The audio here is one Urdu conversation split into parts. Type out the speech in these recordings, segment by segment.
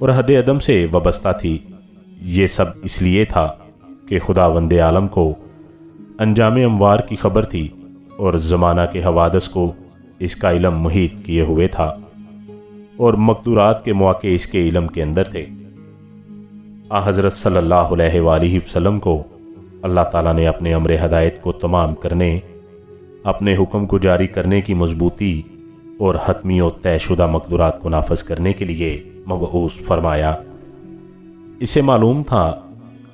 اور حد عدم سے وابستہ تھی۔ یہ سب اس لیے تھا کہ خداوند عالم کو انجام اموار کی خبر تھی اور زمانہ کے حوادث کو اس کا علم محیط کیے ہوئے تھا، اور مقدورات کے مواقع اس کے علم کے اندر تھے۔ حضرت صلی اللہ علیہ وآلہ وسلم کو اللہ تعالیٰ نے اپنے امر ہدایت کو تمام کرنے، اپنے حکم کو جاری کرنے کی مضبوطی اور حتمی و طے شدہ مقدورات کو نافذ کرنے کے لیے مبعوث فرمایا۔ اسے معلوم تھا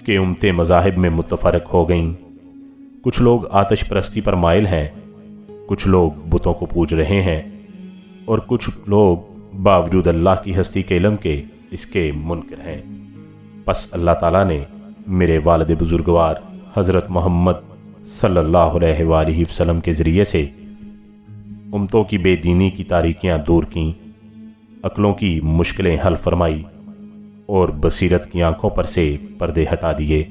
کہ امتیں مذاہب میں متفرق ہو گئیں، کچھ لوگ آتش پرستی پر مائل ہیں، کچھ لوگ بتوں کو پوج رہے ہیں، اور کچھ لوگ باوجود اللہ کی ہستی کے علم کے اس کے منکر ہیں۔ پس اللہ تعالیٰ نے میرے والد بزرگوار حضرت محمد صلی اللہ علیہ وآلہ وسلم کے ذریعے سے امتوں کی بے دینی کی تاریکیاں دور کیں، عقلوں کی مشکلیں حل فرمائی اور بصیرت کی آنکھوں پر سے پردے ہٹا دیے۔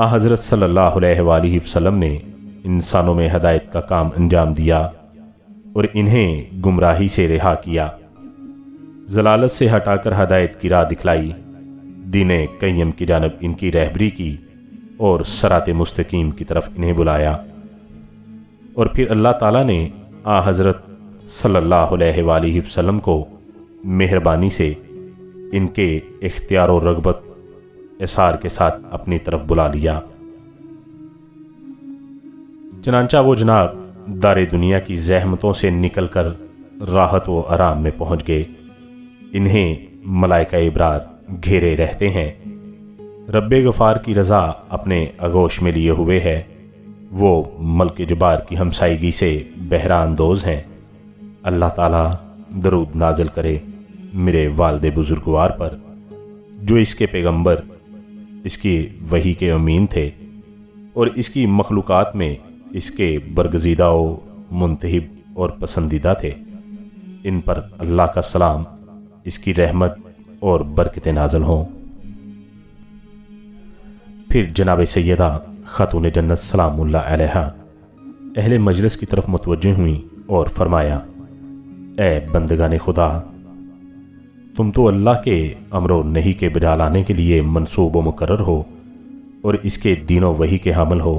حضرت صلی اللہ علیہ وآلہ وسلم نے انسانوں میں ہدایت کا کام انجام دیا اور انہیں گمراہی سے رہا کیا، ضلالت سے ہٹا کر ہدایت کی راہ دکھلائی، دین قیم کی جانب ان کی رہبری کی اور صراط مستقیم کی طرف انہیں بلایا۔ اور پھر اللہ تعالیٰ نے حضرت صلی اللہ علیہ وآلہ وسلم کو مہربانی سے ان کے اختیار و رغبت اثار کے ساتھ اپنی طرف بلا لیا۔ چنانچہ وہ جناب دار دنیا کی زحمتوں سے نکل کر راحت و آرام میں پہنچ گئے۔ انہیں ملائکہ ابرار گھیرے رہتے ہیں، رب غفار کی رضا اپنے آغوش میں لیے ہوئے ہے، وہ ملک جبار کی ہمسائیگی سے بہرہ اندوز ہیں۔ اللہ تعالیٰ درود نازل کرے میرے والد بزرگوار پر، جو اس کے پیغمبر، اس کی وحی کے امین تھے اور اس کی مخلوقات میں اس کے برگزیدہ و منتخب اور پسندیدہ تھے۔ ان پر اللہ کا سلام، اس کی رحمت اور برکتیں نازل ہوں۔ پھر جناب سیدہ خاتون جنت سلام اللہ علیہا اہل مجلس کی طرف متوجہ ہوئیں اور فرمایا، اے بندگان خدا، تم تو اللہ کے امر و نہی کے بجا لانے کے لیے منصوب و مقرر ہو اور اس کے دین و وحی کے حامل ہو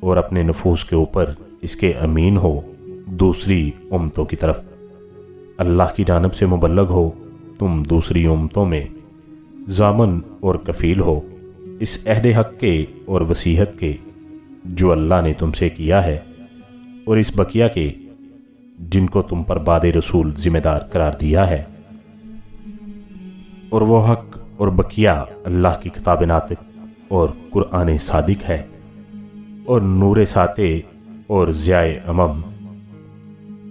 اور اپنے نفوس کے اوپر اس کے امین ہو۔ دوسری امتوں کی طرف اللہ کی جانب سے مبلغ ہو، تم دوسری امتوں میں ضامن اور کفیل ہو اس عہد حق کے اور وصیت کے جو اللہ نے تم سے کیا ہے، اور اس بقیہ کے جن کو تم پر بعد رسول ذمہ دار قرار دیا ہے۔ اور وہ حق اور بقیہ اللہ کی کتاب ناطق اور قرآن صادق ہے، اور نور ساطع اور ضیاء امم،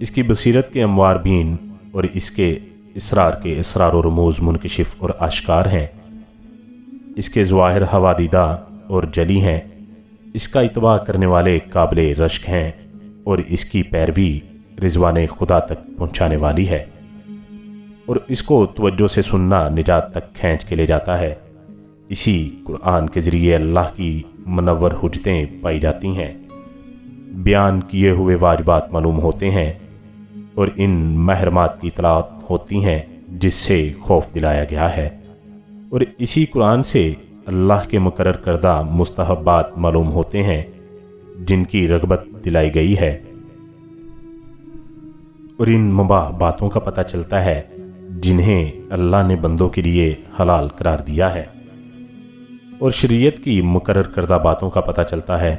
اس کی بصیرت کے اموار بین اور اس کے اسرار کے اسرار و رموز منکشف اور آشکار ہیں، اس کے ظواہر حوادیدہ اور جلی ہیں، اس کا اتباع کرنے والے قابل رشک ہیں، اور اس کی پیروی رضوان خدا تک پہنچانے والی ہے، اور اس کو توجہ سے سننا نجات تک کھینچ کے لے جاتا ہے۔ اسی قرآن کے ذریعے اللہ کی منور حجتیں پائی جاتی ہیں، بیان کیے ہوئے واجبات معلوم ہوتے ہیں، اور ان محرمات کی اطلاعات ہوتی ہیں جس سے خوف دلایا گیا ہے، اور اسی قرآن سے اللہ کے مقرر کردہ مستحبات معلوم ہوتے ہیں جن کی رغبت دلائی گئی ہے، اور ان مباح باتوں کا پتہ چلتا ہے جنہیں اللہ نے بندوں کے لیے حلال قرار دیا ہے، اور شریعت کی مقرر کردہ باتوں کا پتہ چلتا ہے۔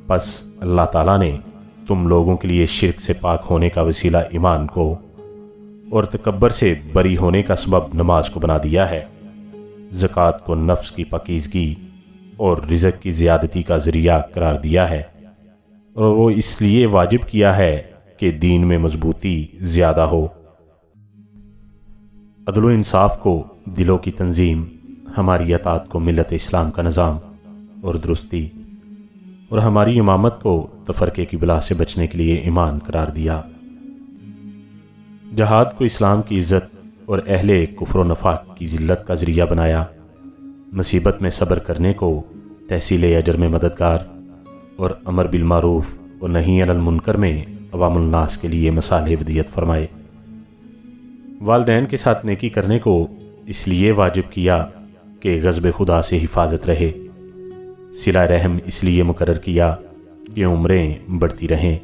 پس اللہ تعالیٰ نے تم لوگوں کے لیے شرک سے پاک ہونے کا وسیلہ ایمان کو اور تکبر سے بری ہونے کا سبب نماز کو بنا دیا ہے، زکوٰۃ کو نفس کی پاکیزگی اور رزق کی زیادتی کا ذریعہ قرار دیا ہے، اور وہ اس لیے واجب کیا ہے کہ دین میں مضبوطی زیادہ ہو۔ عدل و انصاف کو دلوں کی تنظیم، ہماری اطاعت کو ملت اسلام کا نظام اور درستی، اور ہماری امامت کو تفرقے کی بلا سے بچنے کے لیے ایمان قرار دیا۔ جہاد کو اسلام کی عزت اور اہل کفر و نفاق کی ذلت کا ذریعہ بنایا، مصیبت میں صبر کرنے کو تحصیل اجر میں مددگار، اور امر بالمعروف اور نہی عن المنکر میں عوام الناس کے لیے مصالح ودیت فرمائے۔ والدین کے ساتھ نیکی کرنے کو اس لیے واجب کیا کہ غضب خدا سے حفاظت رہے، صلہ رحم اس لیے مقرر کیا کہ عمریں بڑھتی رہیں،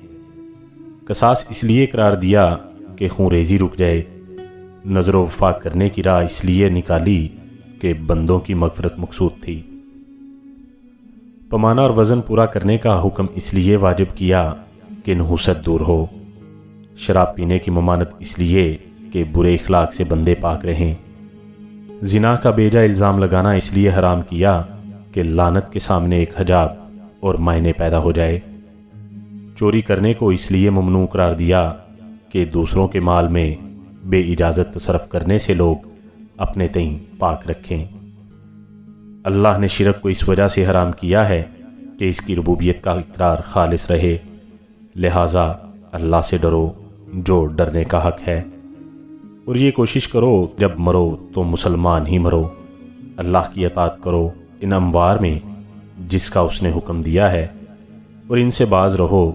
قصاص اس لیے قرار دیا کہ خون ریزی رک جائے، نظر و وفاق کرنے کی راہ اس لیے نکالی کہ بندوں کی مغفرت مقصود تھی، پیمانہ اور وزن پورا کرنے کا حکم اس لیے واجب کیا کہ نحوست دور ہو، شراب پینے کی ممانت اس لیے کہ برے اخلاق سے بندے پاک رہیں، زنا کا بیجا الزام لگانا اس لیے حرام کیا کہ لعنت کے سامنے ایک حجاب اور معنی پیدا ہو جائے، چوری کرنے کو اس لیے ممنوع قرار دیا کہ دوسروں کے مال میں بے اجازت تصرف کرنے سے لوگ اپنے تئیں پاک رکھیں، اللہ نے شرک کو اس وجہ سے حرام کیا ہے کہ اس کی ربوبیت کا اقرار خالص رہے، لہٰذا اللہ سے ڈرو جو ڈرنے کا حق ہے، اور یہ کوشش کرو جب مرو تو مسلمان ہی مرو، اللہ کی اطاعت کرو ان اموار میں جس کا اس نے حکم دیا ہے، اور ان سے باز رہو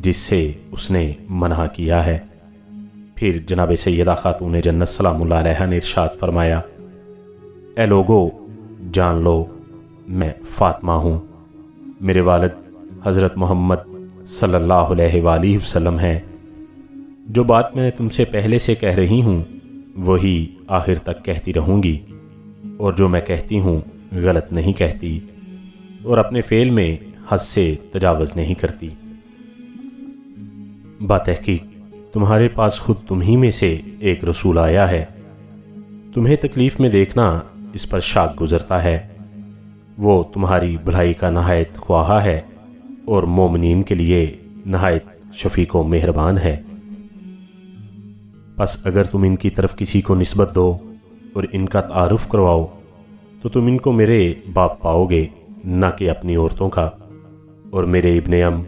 جس سے اس نے منع کیا ہے۔ پھر جناب سیدہ خاتون جنت سلام اللہ علیہا نے ارشاد فرمایا، اے لوگو جان لو میں فاطمہ ہوں، میرے والد حضرت محمد صلی اللہ علیہ وآلہ وسلم ہیں، جو بات میں تم سے پہلے سے کہہ رہی ہوں وہی آخر تک کہتی رہوں گی، اور جو میں کہتی ہوں غلط نہیں کہتی، اور اپنے فعل میں حد سے تجاوز نہیں کرتی۔ بتحقیق تمہارے پاس خود تمہیں میں سے ایک رسول آیا ہے، تمہیں تکلیف میں دیکھنا اس پر شاک گزرتا ہے، وہ تمہاری بھلائی کا نہایت خواہاں ہے اور مومنین کے لیے نہایت شفیق و مہربان ہے۔ پس اگر تم ان کی طرف کسی کو نسبت دو اور ان کا تعارف کرواؤ تو تم ان کو میرے باپ پاؤ گے، نہ کہ اپنی عورتوں کا، اور میرے ابن ام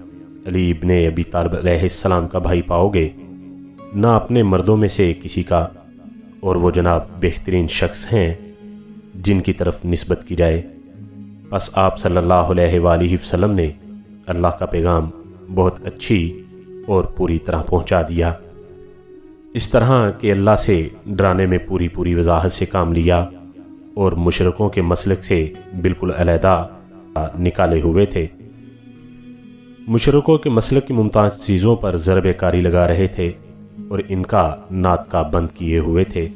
علی ابن ابی طالب علیہ السلام کا بھائی پاؤ گے، نہ اپنے مردوں میں سے کسی کا، اور وہ جناب بہترین شخص ہیں جن کی طرف نسبت کی جائے۔ بس آپ صلی اللہ علیہ وآلہ وسلم نے اللہ کا پیغام بہت اچھی اور پوری طرح پہنچا دیا، اس طرح کہ اللہ سے ڈرانے میں پوری وضاحت سے کام لیا، اور مشرکوں کے مسلک سے بالکل علیحدہ نکالے ہوئے تھے، مشرکوں کے مسلک کی ممتاز چیزوں پر ضرب کاری لگا رہے تھے اور ان کا ناطقہ بند کیے ہوئے تھے،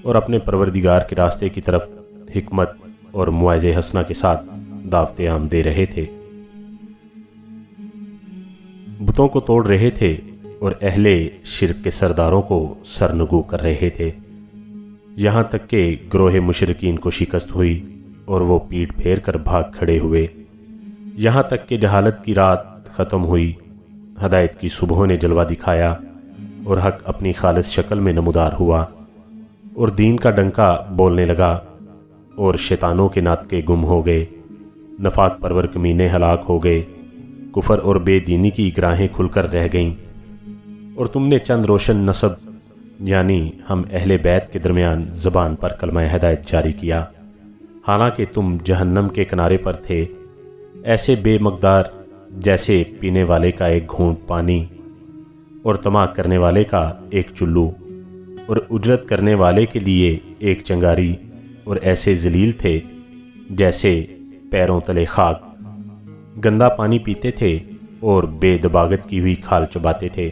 اور اپنے پروردگار کے راستے کی طرف حکمت اور موعظہ حسنہ کے ساتھ دعوت عام دے رہے تھے، بتوں کو توڑ رہے تھے اور اہل شرک کے سرداروں کو سرنگو کر رہے تھے، یہاں تک کہ گروہ مشرکین کو شکست ہوئی اور وہ پیٹ پھیر کر بھاگ کھڑے ہوئے، یہاں تک کہ جہالت کی رات ختم ہوئی، ہدایت کی صبحوں نے جلوہ دکھایا اور حق اپنی خالص شکل میں نمودار ہوا، اور دین کا ڈنکا بولنے لگا، اور شیطانوں کے ناطقے گم ہو گئے، نفاق پرور کمینے ہلاک ہو گئے، کفر اور بے دینی کی گراہیں کھل کر رہ گئیں، اور تم نے چند روشن نسب یعنی ہم اہل بیت کے درمیان زبان پر کلمہ ہدایت جاری کیا، حالانکہ تم جہنم کے کنارے پر تھے، ایسے بے مقدار جیسے پینے والے کا ایک گھونٹ پانی اور طمع کرنے والے کا ایک چلو، اور اجرت کرنے والے کے لیے ایک چنگاری، اور ایسے ذلیل تھے جیسے پیروں تلے خاک، گندا پانی پیتے تھے اور بے دباغت کی ہوئی کھال چباتے تھے،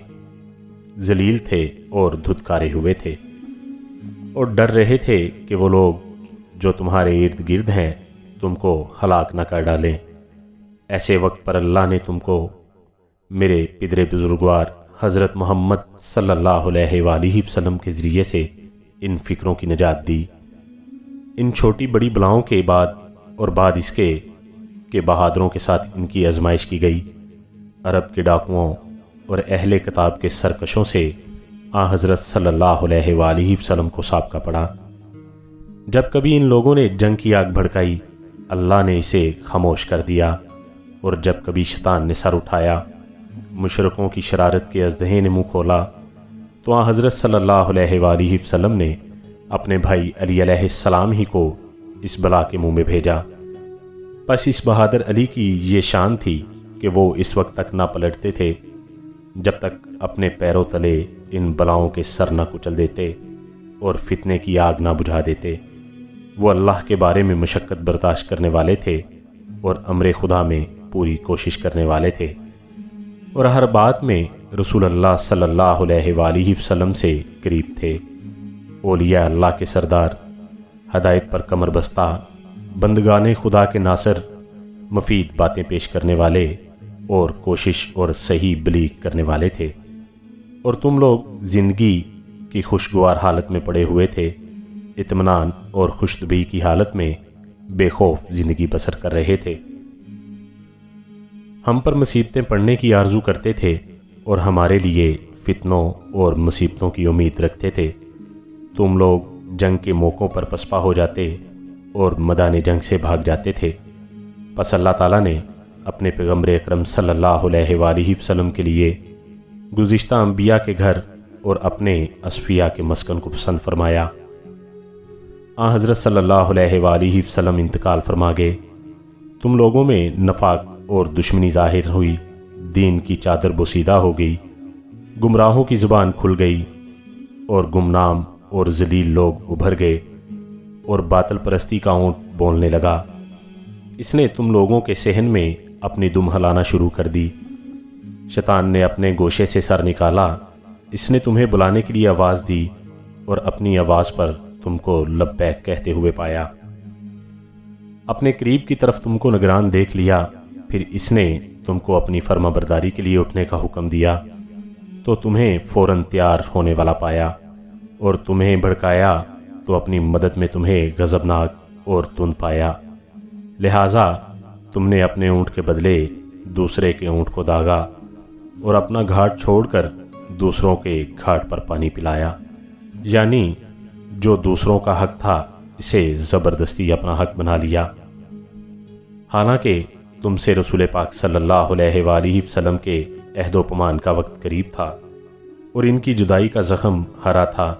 ذلیل تھے اور دھتکارے ہوئے تھے، اور ڈر رہے تھے کہ وہ لوگ جو تمہارے ارد گرد ہیں تم کو ہلاک نہ کر ڈالیں۔ ایسے وقت پر اللہ نے تم کو میرے پدر بزرگوار حضرت محمد صلی اللہ علیہ وآلہ وسلم کے ذریعے سے ان فکروں کی نجات دی۔ ان چھوٹی بڑی بلاؤں کے بعد اور بعد اس کے کہ بہادروں کے ساتھ ان کی آزمائش کی گئی، عرب کے ڈاکوؤں اور اہل کتاب کے سرکشوں سے حضرت صلی اللہ علیہ وآلہ وسلم کو سابقہ پڑا۔ جب کبھی ان لوگوں نے جنگ کی آگ بھڑکائی، اللہ نے اسے خاموش کر دیا، اور جب کبھی شیطان نے سر اٹھایا، مشرکوں کی شرارت کے اژدہے نے منہ کھولا، تو حضرت صلی اللہ علیہ وآلہ وسلم نے اپنے بھائی علی علیہ السلام ہی کو اس بلا کے منہ میں بھیجا۔ پس اس بہادر علی کی یہ شان تھی کہ وہ اس وقت تک نہ پلٹتے تھے جب تک اپنے پیروں تلے ان بلاؤں کے سر نہ کچل دیتے، اور فتنے کی آگ نہ بجھا دیتے۔ وہ اللہ کے بارے میں مشقت برداشت کرنے والے تھے اور امر خدا میں پوری کوشش کرنے والے تھے، اور ہر بات میں رسول اللہ صلی اللہ علیہ وآلہ وسلم سے قریب تھے۔ اولیاء اللہ کے سردار، ہدایت پر کمر بستہ، بندگان خدا کے ناصر، مفید باتیں پیش کرنے والے اور کوشش اور صحیح بلیغ کرنے والے تھے، اور تم لوگ زندگی کی خوشگوار حالت میں پڑے ہوئے تھے، اطمینان اور خوشطبعی کی حالت میں بے خوف زندگی بسر کر رہے تھے۔ ہم پر مصیبتیں پڑنے کی آرزو کرتے تھے اور ہمارے لیے فتنوں اور مصیبتوں کی امید رکھتے تھے۔ تم لوگ جنگ کے موقعوں پر پسپا ہو جاتے اور میدان جنگ سے بھاگ جاتے تھے، پس اللہ تعالیٰ نے اپنے پیغمبر اکرم صلی اللہ علیہ وآلہ وسلم کے لیے گزشتہ انبیاء کے گھر اور اپنے اصفیاء کے مسکن کو پسند فرمایا۔ آن حضرت صلی اللہ علیہ وآلہ وسلم انتقال فرما گئے۔ تم لوگوں میں نفاق اور دشمنی ظاہر ہوئی، دین کی چادر بوسیدہ ہو گئی، گمراہوں کی زبان کھل گئی اور گمنام اور ذلیل لوگ ابھر گئے، اور باطل پرستی کا اونٹ بولنے لگا۔ اس نے تم لوگوں کے صحن میں اپنی دم ہلانا شروع کر دی۔ شیطان نے اپنے گوشے سے سر نکالا، اس نے تمہیں بلانے کے لیے آواز دی اور اپنی آواز پر تم کو لبیک کہتے ہوئے پایا۔ اپنے قریب کی طرف تم کو نگران دیکھ لیا، پھر اس نے تم کو اپنی فرما برداری کے لیے اٹھنے کا حکم دیا تو تمہیں فوراً تیار ہونے والا پایا، اور تمہیں بھڑکایا تو اپنی مدد میں تمہیں غضبناک اور تند پایا۔ لہٰذا تم نے اپنے اونٹ کے بدلے دوسرے کے اونٹ کو داغا اور اپنا گھاٹ چھوڑ کر دوسروں کے گھاٹ پر پانی پلایا، یعنی جو دوسروں کا حق تھا اسے زبردستی اپنا حق بنا لیا۔ حالانکہ تم سے رسول پاک صلی اللہ علیہ وآلہ وسلم کے عہد و پیمان کا وقت قریب تھا، اور ان کی جدائی کا زخم ہرا تھا،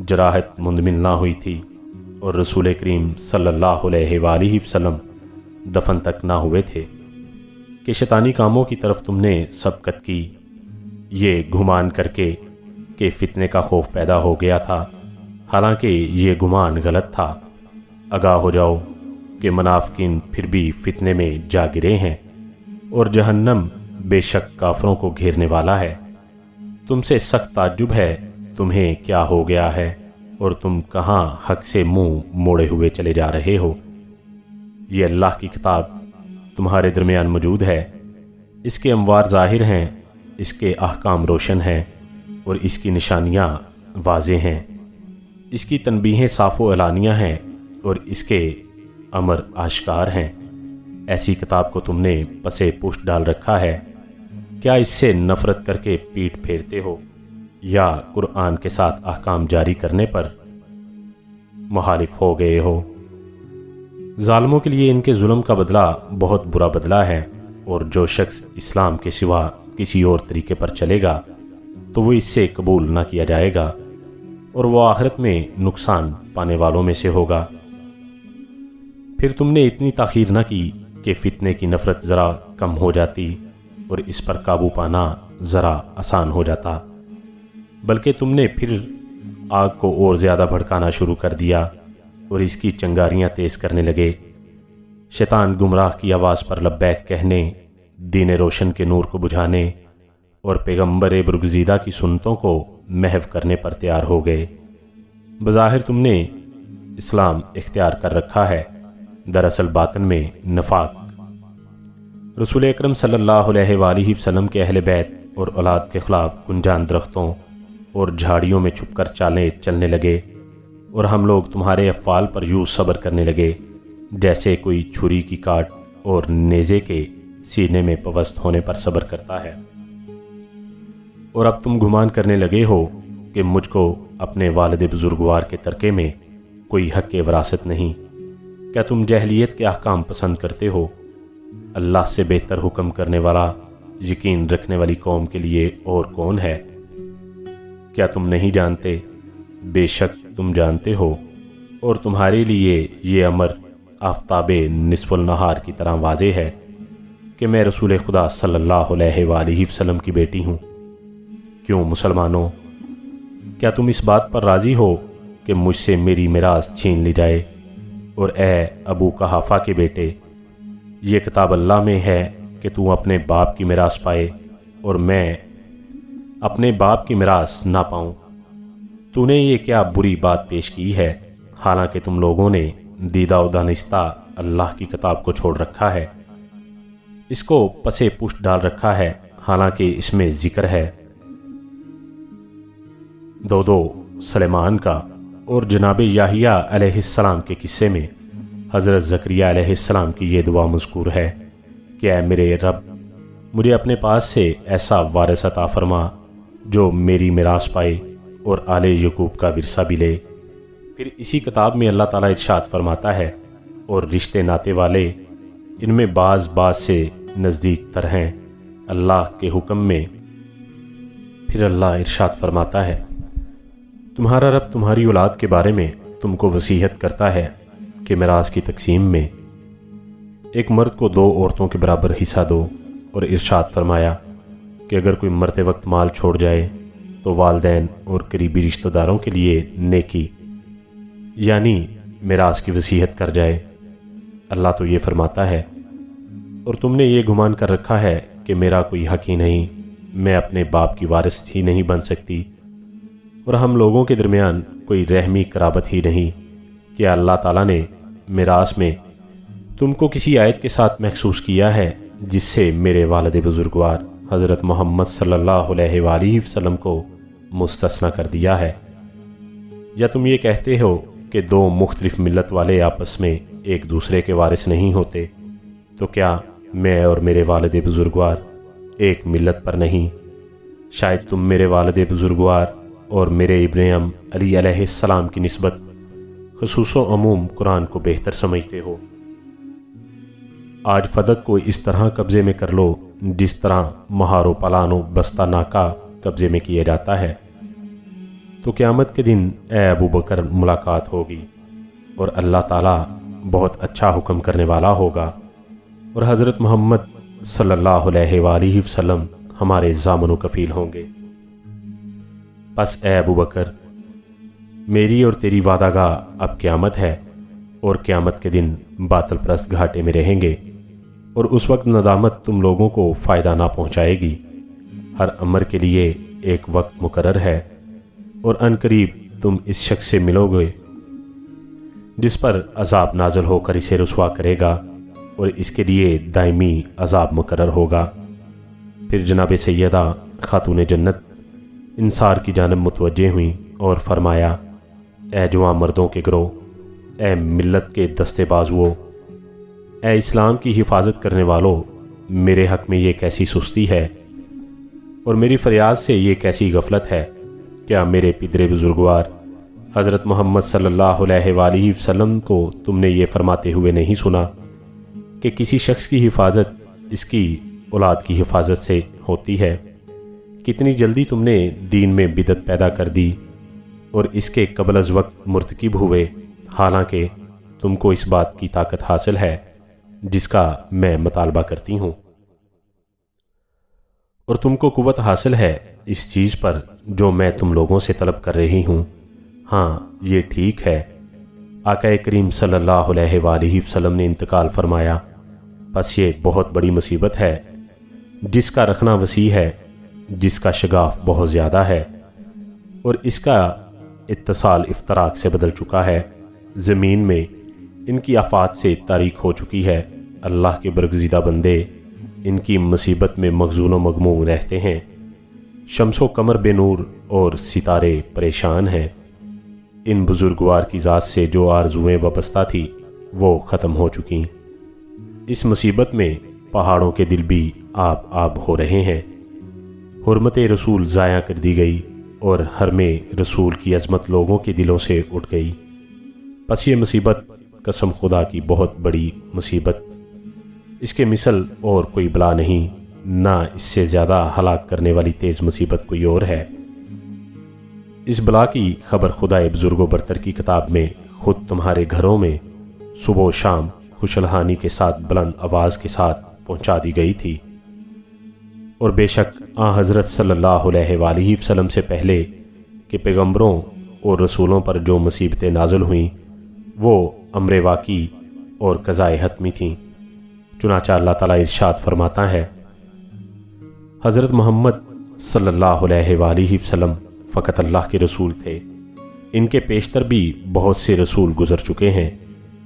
جراحت مندمل نہ ہوئی تھی، اور رسول کریم صلی اللہ علیہ وآلہ وسلم دفن تک نہ ہوئے تھے کہ شیطانی کاموں کی طرف تم نے سبقت کی، یہ گمان کر کے کہ فتنے کا خوف پیدا ہو گیا تھا، حالانکہ یہ گمان غلط تھا۔ آگاہ ہو جاؤ کہ منافقین پھر بھی فتنے میں جا گرے ہیں، اور جہنم بے شک کافروں کو گھیرنے والا ہے۔ تم سے سخت تعجب ہے تمہیں کیا ہو گیا ہے، اور تم کہاں حق سے منہ موڑے ہوئے چلے جا رہے ہو؟ یہ اللہ کی کتاب تمہارے درمیان موجود ہے، اس کے انوار ظاہر ہیں، اس کے احکام روشن ہیں، اور اس کی نشانیاں واضح ہیں، اس کی تنبیہیں صاف و علانیہ ہیں، اور اس کے امر آشکار ہیں۔ ایسی کتاب کو تم نے پسے پشت ڈال رکھا ہے، کیا اس سے نفرت کر کے پیٹ پھیرتے ہو، یا قرآن کے ساتھ احکام جاری کرنے پر مخالف ہو گئے ہو؟ ظالموں کے لیے ان کے ظلم کا بدلہ بہت برا بدلہ ہے، اور جو شخص اسلام کے سوا کسی اور طریقے پر چلے گا تو وہ اس سے قبول نہ کیا جائے گا، اور وہ آخرت میں نقصان پانے والوں میں سے ہوگا۔ پھر تم نے اتنی تاخیر نہ کی کہ فتنے کی نفرت ذرا کم ہو جاتی اور اس پر قابو پانا ذرا آسان ہو جاتا، بلکہ تم نے پھر آگ کو اور زیادہ بھڑکانا شروع کر دیا اور اس کی چنگاریاں تیز کرنے لگے۔ شیطان گمراہ کی آواز پر لبیک کہنے، دین روشن کے نور کو بجھانے اور پیغمبر برگزیدہ کی سنتوں کو محو کرنے پر تیار ہو گئے۔ بظاہر تم نے اسلام اختیار کر رکھا ہے، دراصل باطن میں نفاق۔ رسول اکرم صلی اللہ علیہ وآلہ وسلم کے اہل بیت اور اولاد کے خلاف گنجان درختوں اور جھاڑیوں میں چھپ کر چالیں چلنے لگے، اور ہم لوگ تمہارے افعال پر یوں صبر کرنے لگے جیسے کوئی چھری کی کاٹ اور نیزے کے سینے میں پوست ہونے پر صبر کرتا ہے۔ اور اب تم گمان کرنے لگے ہو کہ مجھ کو اپنے والد بزرگوار کے ترکے میں کوئی حق وراثت نہیں۔ کیا تم جاہلیت کے احکام پسند کرتے ہو؟ اللہ سے بہتر حکم کرنے والا یقین رکھنے والی قوم کے لیے اور کون ہے؟ کیا تم نہیں جانتے؟ بے شک تم جانتے ہو، اور تمہارے لیے یہ امر آفتاب نصف النہار کی طرح واضح ہے کہ میں رسول خدا صلی اللہ علیہ وآلہ وسلم کی بیٹی ہوں۔ کیوں مسلمانوں، کیا تم اس بات پر راضی ہو کہ مجھ سے میری میراث چھین لی جائے، اور اے ابو قحافہ کے بیٹے، یہ کتاب اللہ میں ہے کہ تو اپنے باپ کی میراث پائے اور میں اپنے باپ کی میراث نہ پاؤں۔ تو نے یہ کیا بری بات پیش کی ہے، حالانکہ تم لوگوں نے دیدہ و دانستہ اللہ کی کتاب کو چھوڑ رکھا ہے، اس کو پسے پشت ڈال رکھا ہے، حالانکہ اس میں ذکر ہے دو سلیمان کا۔ اور جناب یحییٰ علیہ السلام کے قصے میں حضرت زکریہ علیہ السلام کی یہ دعا مذکور ہے کہ اے میرے رب، مجھے اپنے پاس سے ایسا وارث عطا فرما جو میری میراث پائے اور آل یعقوب کا ورثہ بھی لے۔ پھر اسی کتاب میں اللہ تعالیٰ ارشاد فرماتا ہے، اور رشتے ناتے والے ان میں بعض سے نزدیک تر ہیں اللہ کے حکم میں۔ پھر اللہ ارشاد فرماتا ہے، تمہارا رب تمہاری اولاد کے بارے میں تم کو وصیت کرتا ہے کہ میراث کی تقسیم میں ایک مرد کو 2 عورتوں کے برابر حصہ دو، اور ارشاد فرمایا کہ اگر کوئی مرتے وقت مال چھوڑ جائے تو والدین اور قریبی رشتہ داروں کے لیے نیکی یعنی میراث کی وصیت کر جائے۔ اللہ تو یہ فرماتا ہے، اور تم نے یہ گمان کر رکھا ہے کہ میرا کوئی حق ہی نہیں، میں اپنے باپ کی وارث ہی نہیں بن سکتی، اور ہم لوگوں کے درمیان کوئی رحمی قرابت ہی نہیں۔ کیا اللہ تعالیٰ نے میراث میں تم کو کسی آیت کے ساتھ محسوس کیا ہے جس سے میرے والد بزرگوار حضرت محمد صلی اللہ علیہ وآلہ وسلم کو مستثنی کر دیا ہے؟ یا تم یہ کہتے ہو کہ 2 مختلف ملت والے آپس میں ایک دوسرے کے وارث نہیں ہوتے؟ تو کیا میں اور میرے والد بزرگوار ایک ملت پر نہیں؟ شاید تم میرے والد بزرگوار اور میرے ابن ام علی علیہ السلام کی نسبت خصوص و عموم قرآن کو بہتر سمجھتے ہو۔ آج فدق کو اس طرح قبضے میں کر لو جس طرح مہار و پلان و بستہ ناکا قبضے میں کیا جاتا ہے، تو قیامت کے دن اے ابو بکر ملاقات ہوگی، اور اللہ تعالیٰ بہت اچھا حکم کرنے والا ہوگا، اور حضرت محمد صلی اللہ علیہ وآلہ وسلم ہمارے ضامن و کفیل ہوں گے۔ پس اے ابو بکر، میری اور تیری وعدہ گاہ اب قیامت ہے، اور قیامت کے دن باطل پرست گھاٹے میں رہیں گے، اور اس وقت ندامت تم لوگوں کو فائدہ نہ پہنچائے گی۔ ہر امر کے لیے ایک وقت مقرر ہے، اور ان قریب تم اس شخص سے ملو گے جس پر عذاب نازل ہو کر اسے رسوا کرے گا، اور اس کے لیے دائمی عذاب مقرر ہوگا۔ پھر جناب سیدہ خاتون جنت انصار کی جانب متوجہ ہوئیں اور فرمایا، اے جوان مردوں کے گروہ، اے ملت کے دستے بازوؤں، اے اسلام کی حفاظت کرنے والوں، میرے حق میں یہ کیسی سستی ہے اور میری فریاد سے یہ کیسی غفلت ہے؟ کیا میرے پدر بزرگوار حضرت محمد صلی اللہ علیہ وآلہ وسلم کو تم نے یہ فرماتے ہوئے نہیں سنا کہ کسی شخص کی حفاظت اس کی اولاد کی حفاظت سے ہوتی ہے؟ کتنی جلدی تم نے دین میں بدعت پیدا کر دی اور اس کے قبل از وقت مرتکب ہوئے، حالانکہ تم کو اس بات کی طاقت حاصل ہے جس کا میں مطالبہ کرتی ہوں، اور تم کو قوت حاصل ہے اس چیز پر جو میں تم لوگوں سے طلب کر رہی ہوں۔ ہاں یہ ٹھیک ہے، آقا کریم صلی اللہ علیہ وآلہ وسلم نے انتقال فرمایا، پس یہ بہت بڑی مصیبت ہے جس کا رکھنا وسیع ہے، جس کا شگاف بہت زیادہ ہے، اور اس کا اتصال افتراق سے بدل چکا ہے، زمین میں ان کی آفات سے تاریک ہو چکی ہے۔ اللہ کے برگزیدہ بندے ان کی مصیبت میں مغزون و مغموم رہتے ہیں، شمس و قمر بے نور اور ستارے پریشان ہیں۔ ان بزرگوار کی ذات سے جو آرزویں وابستہ تھی وہ ختم ہو چکیں۔ اس مصیبت میں پہاڑوں کے دل بھی آب ہو رہے ہیں۔ حرمت رسول ضائع کر دی گئی اور حرم رسول کی عظمت لوگوں کے دلوں سے اٹھ گئی۔ پس یہ مصیبت قسم خدا کی بہت بڑی مصیبت، اس کے مثل اور کوئی بلا نہیں، نہ اس سے زیادہ ہلاک کرنے والی تیز مصیبت کوئی اور ہے۔ اس بلا کی خبر خدا بزرگ و برتر کی کتاب میں خود تمہارے گھروں میں صبح و شام خوشلہانی کے ساتھ بلند آواز کے ساتھ پہنچا دی گئی تھی، اور بے شک حضرت صلی اللہ علیہ وآلہ وسلم سے پہلے کہ پیغمبروں اور رسولوں پر جو مصیبتیں نازل ہوئیں وہ امر واقعی اور قضائے حتمی تھیں۔ چنانچہ اللہ تعالیٰ ارشاد فرماتا ہے، حضرت محمد صلی اللہ علیہ وآلہ وسلم فقط اللہ کے رسول تھے، ان کے پیشتر بھی بہت سے رسول گزر چکے ہیں،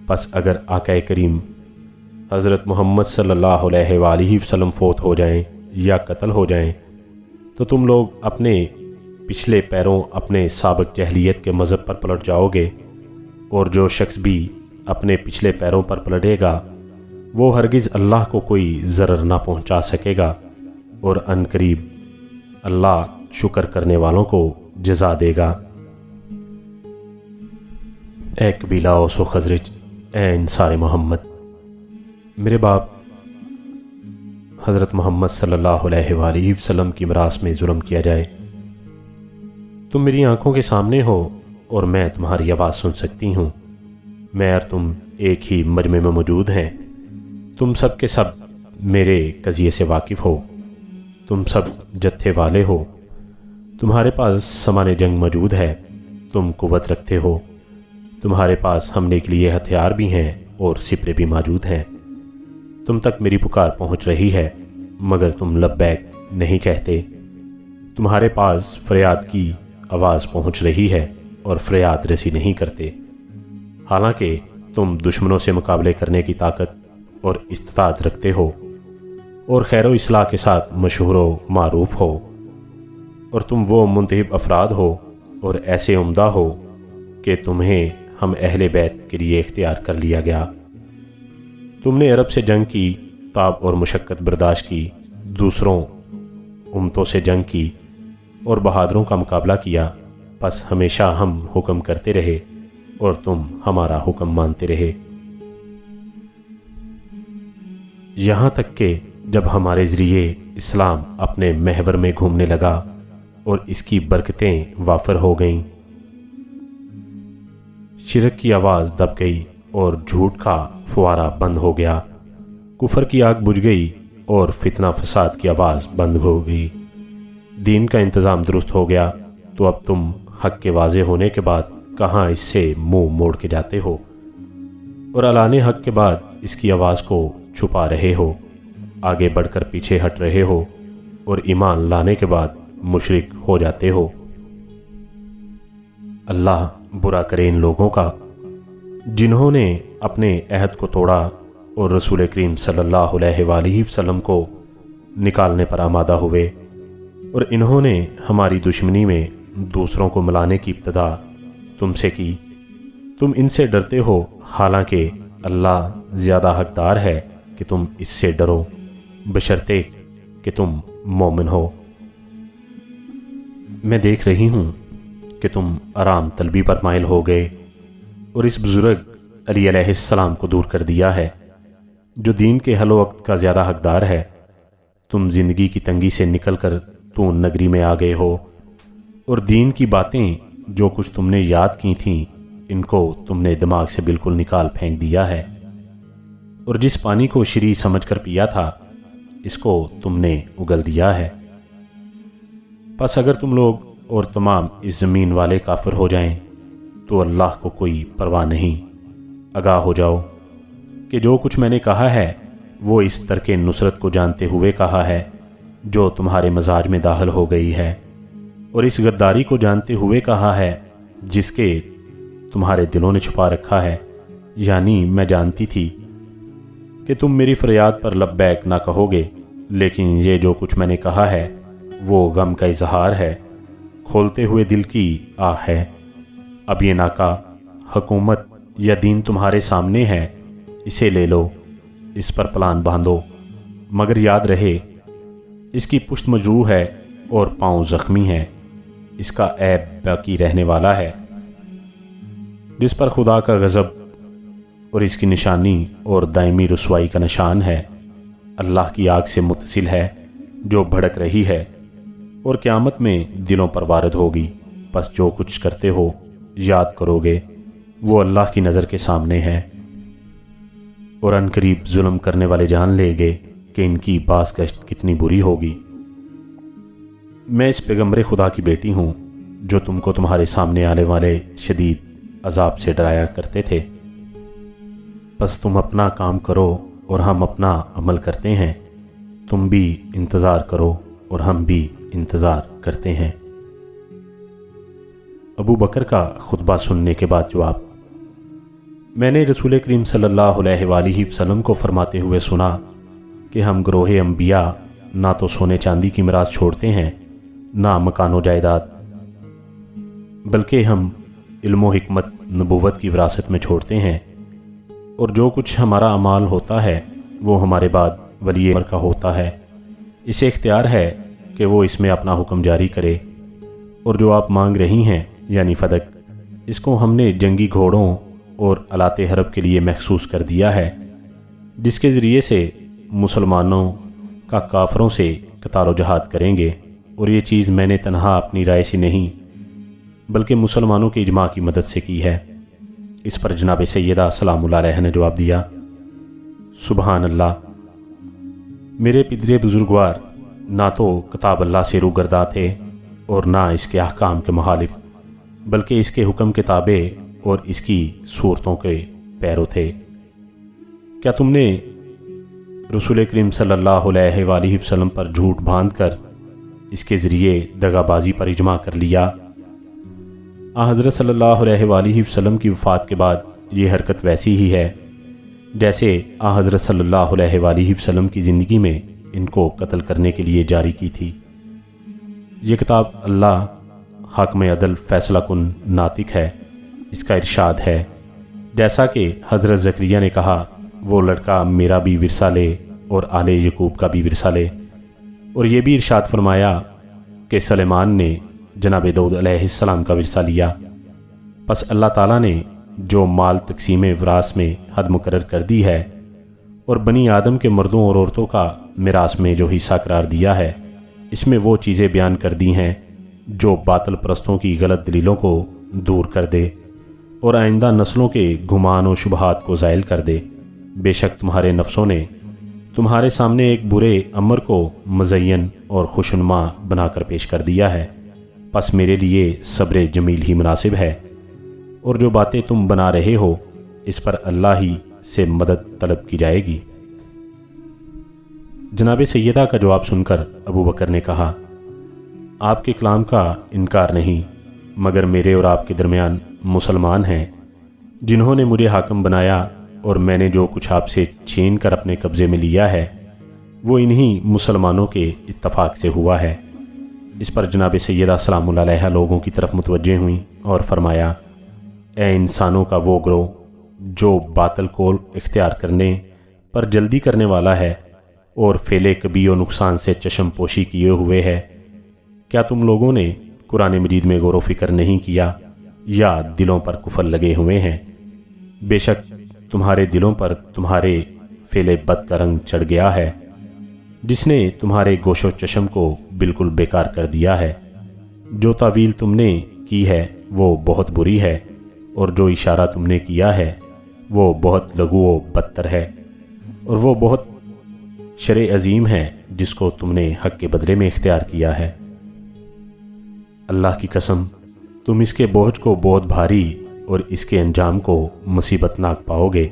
پس اگر آقا کریم حضرت محمد صلی اللہ علیہ وآلہ وسلم فوت ہو جائیں یا قتل ہو جائیں تو تم لوگ اپنے پچھلے پیروں اپنے سابق جہلیت کے مذہب پر پلٹ جاؤ گے، اور جو شخص بھی اپنے پچھلے پیروں پر پلٹے گا وہ ہرگز اللہ کو کوئی ضرر نہ پہنچا سکے گا، اور ان قریب اللہ شکر کرنے والوں کو جزا دے گا۔ اے قبیلہ اوس و خزرج، اے انصار محمد، میرے باپ حضرت محمد صلی اللہ علیہ وآلہ وسلم کی میراث میں ظلم کیا جائے۔ تم میری آنکھوں کے سامنے ہو اور میں تمہاری آواز سن سکتی ہوں، میں اور تم ایک ہی مجمع میں موجود ہیں، تم سب کے سب میرے قضیے سے واقف ہو، تم سب جتھے والے ہو، تمہارے پاس سامان جنگ موجود ہے، تم قوت رکھتے ہو، تمہارے پاس حملے کے لیے ہتھیار بھی ہیں اور سپرے بھی موجود ہیں، تم تک میری پکار پہنچ رہی ہے مگر تم لبیک نہیں کہتے، تمہارے پاس فریاد کی آواز پہنچ رہی ہے اور فریاد رسی نہیں کرتے، حالانکہ تم دشمنوں سے مقابلے کرنے کی طاقت اور استطاعت رکھتے ہو اور خیر و اصلاح کے ساتھ مشہور و معروف ہو، اور تم وہ منتخب افراد ہو اور ایسے عمدہ ہو کہ تمہیں ہم اہل بیت کے لیے اختیار کر لیا گیا۔ تم نے عرب سے جنگ کی، تاب اور مشقت برداشت کی، دوسروں امتوں سے جنگ کی اور بہادروں کا مقابلہ کیا، پس ہمیشہ ہم حکم کرتے رہے اور تم ہمارا حکم مانتے رہے، یہاں تک کہ جب ہمارے ذریعے اسلام اپنے محور میں گھومنے لگا اور اس کی برکتیں وافر ہو گئیں، شرک کی آواز دب گئی اور جھوٹ کا فوارہ بند ہو گیا، کفر کی آگ بجھ گئی اور فتنہ فساد کی آواز بند ہو گئی، دین کا انتظام درست ہو گیا، تو اب تم حق کے واضح ہونے کے بعد کہاں اس سے منہ موڑ کے جاتے ہو اور اعلان حق کے بعد اس کی آواز کو چھپا رہے ہو، آگے بڑھ کر پیچھے ہٹ رہے ہو اور ایمان لانے کے بعد مشرک ہو جاتے ہو۔ اللہ برا کرے ان لوگوں کا جنہوں نے اپنے عہد کو توڑا اور رسول کریم صلی اللہ علیہ وآلہ وسلم کو نکالنے پر آمادہ ہوئے، اور انہوں نے ہماری دشمنی میں دوسروں کو ملانے کی ابتدا تم سے کی، تم ان سے ڈرتے ہو حالانکہ اللہ زیادہ حقدار ہے کہ تم اس سے ڈرو، بشرطے کہ تم مومن ہو۔ میں دیکھ رہی ہوں کہ تم آرام طلبی پر مائل ہو گئے اور اس بزرگ علی علیہ السلام کو دور کر دیا ہے جو دین کے حل و وقت کا زیادہ حقدار ہے۔ تم زندگی کی تنگی سے نکل کر تو نگری میں آ گئے ہو اور دین کی باتیں جو کچھ تم نے یاد کی تھیں ان کو تم نے دماغ سے بالکل نکال پھینک دیا ہے، اور جس پانی کو شری سمجھ کر پیا تھا اس کو تم نے اگل دیا ہے۔ پس اگر تم لوگ اور تمام اس زمین والے کافر ہو جائیں تو اللہ کو کوئی پرواہ نہیں، آگاہ ہو جاؤ کہ جو کچھ میں نے کہا ہے وہ اس ترک نصرت کو جانتے ہوئے کہا ہے جو تمہارے مزاج میں داخل ہو گئی ہے، اور اس غداری کو جانتے ہوئے کہا ہے جس کے تمہارے دلوں نے چھپا رکھا ہے، یعنی میں جانتی تھی کہ تم میری فریاد پر لبیک نہ کہو گے، لیکن یہ جو کچھ میں نے کہا ہے وہ غم کا اظہار ہے، کھولتے ہوئے دل کی آہ ہے۔ اب یہ ناکا حکومت یا دین تمہارے سامنے ہے، اسے لے لو، اس پر پلان باندھو، مگر یاد رہے اس کی پشت مجروح ہے اور پاؤں زخمی ہے، اس کا عیب باقی رہنے والا ہے، جس پر خدا کا غضب اور اس کی نشانی اور دائمی رسوائی کا نشان ہے، اللہ کی آگ سے متصل ہے جو بھڑک رہی ہے اور قیامت میں دلوں پر وارد ہوگی، پس جو کچھ کرتے ہو یاد کرو گے وہ اللہ کی نظر کے سامنے ہے، اور ان قریب ظلم کرنے والے جان لے گے کہ ان کی باز گشت کتنی بری ہوگی۔ میں اس پیغمبر خدا کی بیٹی ہوں، جو تم کو تمہارے سامنے آنے والے شدید عذاب سے ڈرایا کرتے تھے۔ بس تم اپنا کام کرو اور ہم اپنا عمل کرتے ہیں، تم بھی انتظار کرو اور ہم بھی انتظار کرتے ہیں۔ ابو بکر کا خطبہ سننے کے بعد جواب: میں نے رسول کریم صلی اللہ علیہ وآلہ وسلم کو فرماتے ہوئے سنا کہ ہم گروہ انبیاء نہ تو سونے چاندی کی میراث چھوڑتے ہیں، نہ مکان و جائیداد، بلکہ ہم علم و حکمت نبوت کی وراثت میں چھوڑتے ہیں، اور جو کچھ ہمارا اعمال ہوتا ہے وہ ہمارے بعد ولی امر کا ہوتا ہے، اسے اختیار ہے کہ وہ اس میں اپنا حکم جاری کرے، اور جو آپ مانگ رہی ہیں یعنی فدق، اس کو ہم نے جنگی گھوڑوں اور آلات حرب کے لیے مخصوص کر دیا ہے، جس کے ذریعے سے مسلمانوں کا کافروں سے قتال و جہاد کریں گے، اور یہ چیز میں نے تنہا اپنی رائے سے نہیں بلکہ مسلمانوں کے اجماع کی مدد سے کی ہے۔ اس پر جناب سیدہ سلام اللہ علیہ نے جواب دیا: سبحان اللہ، میرے پدرے بزرگوار نہ تو کتاب اللہ سے روگرداں تھے اور نہ اس کے احکام کے مخالف، بلکہ اس کے حکم کے تابع اور اس کی صورتوں کے پیرو تھے۔ کیا تم نے رسول کریم صلی اللہ علیہ وآلہ وسلم پر جھوٹ باندھ کر اس کے ذریعے دغا بازی پر اجماع کر لیا؟ حضرت صلی اللہ علیہ وآلہ وسلم کی وفات کے بعد یہ حرکت ویسی ہی ہے جیسے حضرت صلی اللہ علیہ وآلہ وسلم کی زندگی میں ان کو قتل کرنے کے لیے جاری کی تھی۔ یہ کتاب اللہ حاکم عدل فیصلہ کن ناطق ہے۔ اس کا ارشاد ہے: جیسا کہ حضرت زکریا نے کہا، وہ لڑکا میرا بھی ورثہ لے اور آل یعقوب کا بھی ورثہ لے، اور یہ بھی ارشاد فرمایا کہ سلیمان نے جناب داؤد علیہ السلام کا ورثہ لیا۔ پس اللہ تعالیٰ نے جو مال تقسیم وراث میں حد مقرر کر دی ہے اور بنی آدم کے مردوں اور عورتوں کا میراث میں جو حصہ قرار دیا ہے، اس میں وہ چیزیں بیان کر دی ہیں جو باطل پرستوں کی غلط دلیلوں کو دور کر دے اور آئندہ نسلوں کے گمان و شبہات کو زائل کر دے۔ بے شک تمہارے نفسوں نے تمہارے سامنے ایک برے امر کو مزین اور خوشنما بنا کر پیش کر دیا ہے، پس میرے لیے صبر جمیل ہی مناسب ہے، اور جو باتیں تم بنا رہے ہو اس پر اللہ ہی سے مدد طلب کی جائے گی۔ جناب سیدہ کا جواب سن کر ابو بکر نے کہا: آپ کے کلام کا انکار نہیں، مگر میرے اور آپ کے درمیان مسلمان ہیں جنہوں نے مجھے حاکم بنایا، اور میں نے جو کچھ آپ سے چھین کر اپنے قبضے میں لیا ہے وہ انہی مسلمانوں کے اتفاق سے ہوا ہے۔ اس پر جناب سیدہ سلام اللہ علیہ لوگوں کی طرف متوجہ ہوئیں اور فرمایا: اے انسانوں کا وہ گروہ جو باطل کو اختیار کرنے پر جلدی کرنے والا ہے اور فعل کبھی و نقصان سے چشم پوشی کیے ہوئے ہے، کیا تم لوگوں نے قرآن مجید میں غور و فکر نہیں کیا یا دلوں پر کفر لگے ہوئے ہیں؟ بے شک تمہارے دلوں پر تمہارے فعل بد کا رنگ چڑھ گیا ہے، جس نے تمہارے گوش و چشم کو بالکل بیکار کر دیا ہے۔ جو تعویل تم نے کی ہے وہ بہت بری ہے، اور جو اشارہ تم نے کیا ہے وہ بہت لغو و بدتر ہے، اور وہ بہت شر عظیم ہے جس کو تم نے حق کے بدلے میں اختیار کیا ہے۔ اللہ کی قسم، تم اس کے بوجھ کو بہت بھاری اور اس کے انجام کو مصیبت ناک پاؤ گے۔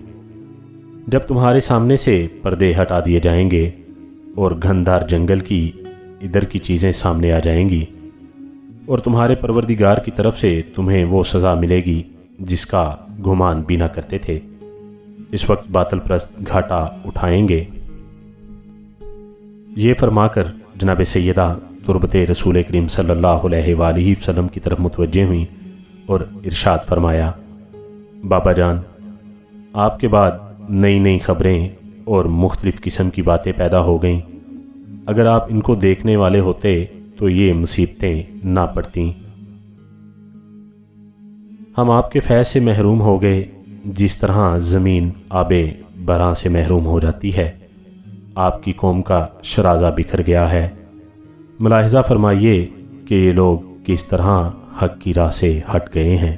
جب تمہارے سامنے سے پردے ہٹا دیے جائیں گے اور گھندار جنگل کی ادھر کی چیزیں سامنے آ جائیں گی، اور تمہارے پروردگار کی طرف سے تمہیں وہ سزا ملے گی جس کا گمان بھی نہ کرتے تھے، اس وقت باطل پرست گھاٹا اٹھائیں گے۔ یہ فرما کر جناب سیدہ تربت رسول کریم صلی اللہ علیہ وآلہ وسلم کی طرف متوجہ ہوئیں اور ارشاد فرمایا: بابا جان، آپ کے بعد نئی نئی خبریں اور مختلف قسم کی باتیں پیدا ہو گئیں، اگر آپ ان کو دیکھنے والے ہوتے تو یہ مصیبتیں نہ پڑتیں۔ ہم آپ کے فیض سے محروم ہو گئے جس طرح زمین آب براں سے محروم ہو جاتی ہے۔ آپ کی قوم کا شرازہ بکھر گیا ہے۔ ملاحظہ فرمائیے کہ یہ لوگ کس طرح حق کی راہ سے ہٹ گئے ہیں۔